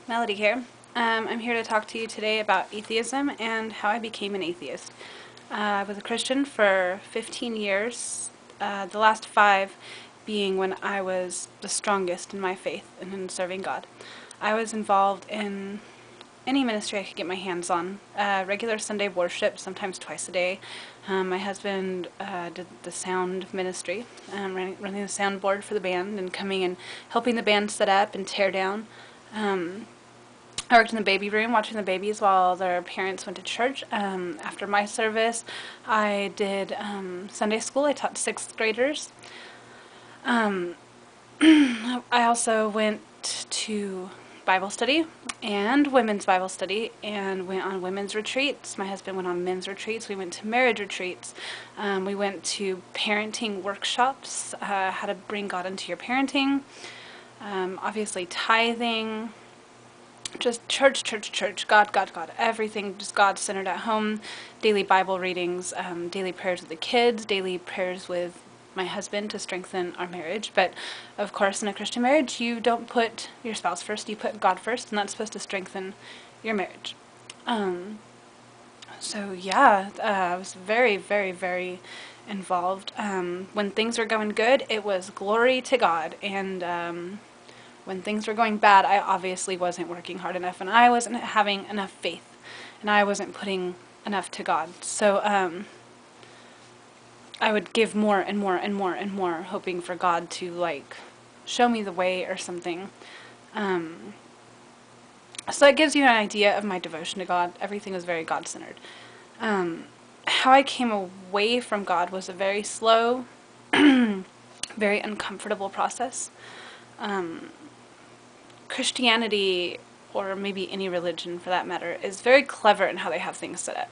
Melody here. I'm here to talk to you today about atheism and how I became an atheist. I was a Christian for 15 years, the last 5 being when I was the strongest in my faith and in serving God. I was involved in any ministry I could get my hands on. Regular Sunday worship, sometimes twice a day. My husband did the sound ministry, running the soundboard for the band and coming and helping the band set up and tear down. I worked in the baby room watching the babies while their parents went to church. After my service, I did Sunday school. I taught 6th graders. I also went to Bible study and women's Bible study and went on women's retreats. My husband went on men's retreats. We went to marriage retreats. We went to parenting workshops, how to bring God into your parenting. Obviously tithing. Just church, God, everything just God-centered at home, daily Bible readings, daily prayers with the kids, daily prayers with my husband to strengthen our marriage. But of course, in a Christian marriage, you don't put your spouse first, you put God first, and that's supposed to strengthen your marriage. So yeah, I was very, very, very involved. When things were going good, it was glory to God, and when things were going bad, I obviously wasn't working hard enough, and I wasn't having enough faith, and I wasn't putting enough to God. So I would give more and more and more and more, hoping for God to like show me the way or something. So that gives you an idea of my devotion to God. Everything was very God-centered. How I came away from God was a very slow, very uncomfortable process. Christianity, or maybe any religion for that matter, is very clever in how they have things set up.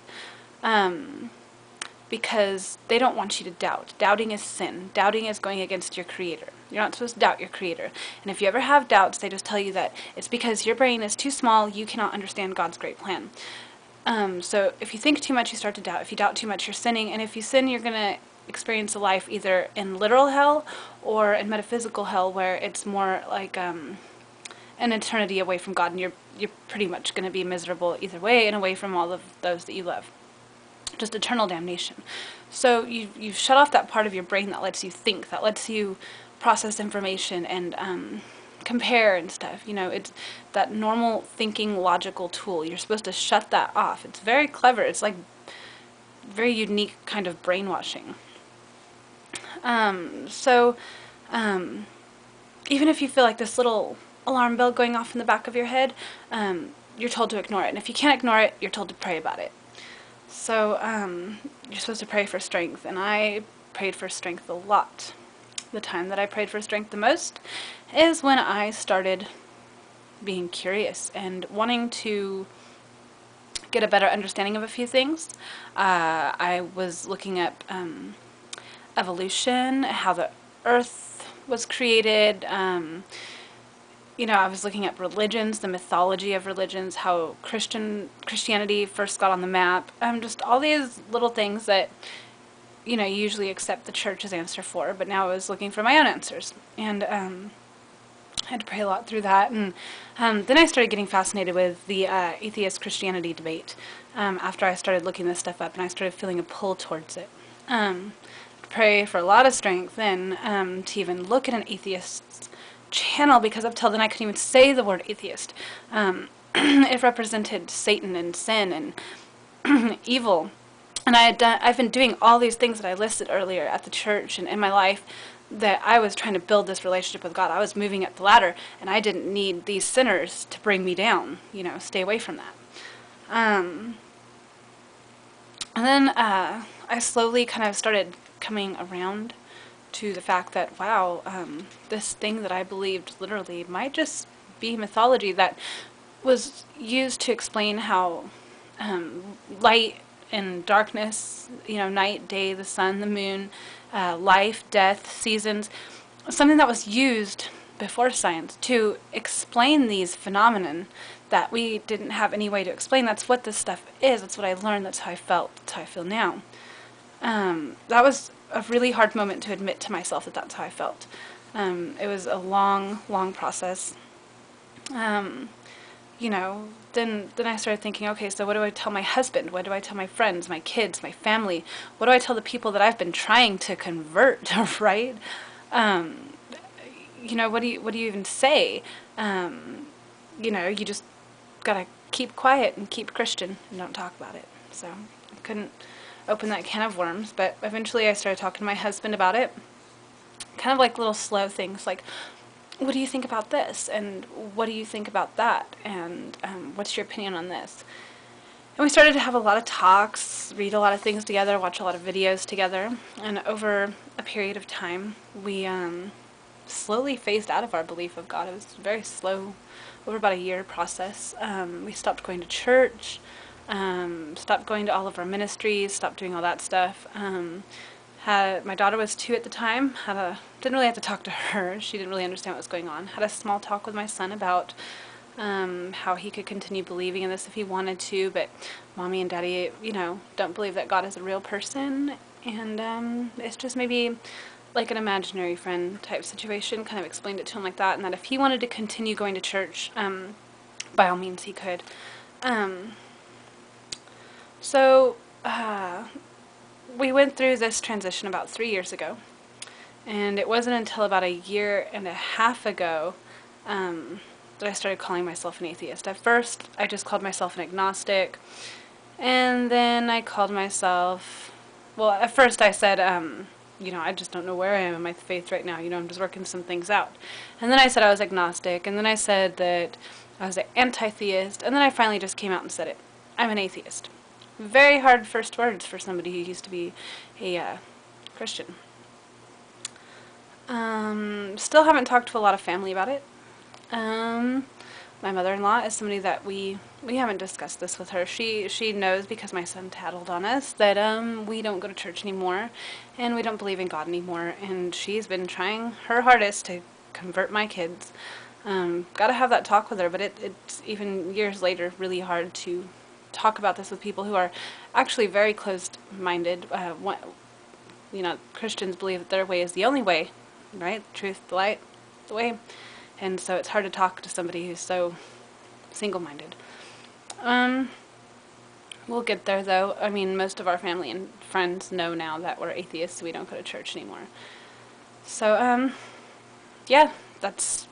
Because they don't want you to doubt. Doubting is sin. Doubting is going against your Creator. You're not supposed to doubt your Creator. And if you ever have doubts, they just tell you that it's because your brain is too small, you cannot understand God's great plan. So if you think too much, you start to doubt. If you doubt too much, you're sinning. And if you sin, you're going to experience a life either in literal hell or in metaphysical hell, where it's more like an eternity away from God, and you're pretty much going to be miserable either way and away from all of those that you love. Just eternal damnation. So you've shut off that part of your brain that lets you think, that lets you process information and compare and stuff. You know, it's that normal thinking logical tool. You're supposed to shut that off. It's very clever. It's like very unique kind of brainwashing. Even if you feel like this little alarm bell going off in the back of your head, you're told to ignore it. And if you can't ignore it, you're told to pray about it. So you're supposed to pray for strength, and I prayed for strength a lot. The time that I prayed for strength the most is when I started being curious and wanting to get a better understanding of a few things. I was looking up evolution, how the earth was created. You know, I was looking at religions, the mythology of religions, how Christianity first got on the map. Just all these little things that, you know, you usually accept the church's answer for, but now I was looking for my own answers. And I had to pray a lot through that. And then I started getting fascinated with the atheist Christianity debate after I started looking this stuff up, and I started feeling a pull towards it. Pray for a lot of strength then to even look at an atheist's channel, because up till then I couldn't even say the word atheist. It represented Satan and sin and evil, and I've been doing all these things that I listed earlier at the church and in my life, that I was trying to build this relationship with God. I was moving up the ladder, and I didn't need these sinners to bring me down. You know, stay away from that. And then I slowly kind of started coming around to the fact that, wow, this thing that I believed literally might just be mythology that was used to explain how light and darkness, you know, night, day, the sun, the moon, life, death, seasons, something that was used before science to explain these phenomenon that we didn't have any way to explain. That's what this stuff is. That's what I learned. That's how I felt. That's how I feel now. That was a really hard moment to admit to myself that that's how I felt. It was a long, long process. then I started thinking, okay, so what do I tell my husband? What do I tell my friends, my kids, my family? What do I tell the people that I've been trying to convert, right? What do you even say? You just gotta keep quiet and keep Christian and don't talk about it. So I couldn't open that can of worms, but eventually I started talking to my husband about it. Kind of like little slow things, like, what do you think about this? And what do you think about that? And what's your opinion on this? And we started to have a lot of talks, read a lot of things together, watch a lot of videos together. And over a period of time, we slowly phased out of our belief of God. It was very slow, over about a year process. We stopped going to church, stopped going to all of our ministries, stopped doing all that stuff. My daughter was 2 at the time. Didn't really have to talk to her. She didn't really understand what was going on. Had a small talk with my son about how he could continue believing in this if he wanted to, but mommy and daddy, don't believe that God is a real person, and it's just maybe like an imaginary friend type situation. Kind of explained it to him like that, and that if he wanted to continue going to church, by all means he could. So we went through this transition about 3 years ago, and it wasn't until about 1.5 years ago that I started calling myself an atheist. At first, I just called myself an agnostic, and then I called myself, well, at first I said, I just don't know where I am in my faith right now. I'm just working some things out. And then I said I was agnostic, and then I said that I was an anti-theist, and then I finally just came out and said it. I'm an atheist. Very hard first words for somebody who used to be a Christian. Still haven't talked to a lot of family about it. My mother-in-law is somebody that we haven't discussed this with her. She knows, because my son tattled on us, that we don't go to church anymore and we don't believe in God anymore, and she's been trying her hardest to convert my kids. Gotta have that talk with her, but it's even years later really hard to talk about this with people who are actually very closed-minded. Christians believe that their way is the only way, right? The truth, the light, the way. And so it's hard to talk to somebody who's so single-minded. We'll get there, though. I mean, most of our family and friends know now that we're atheists. We don't go to church anymore. So, yeah, that's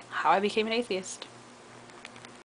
how I became an atheist.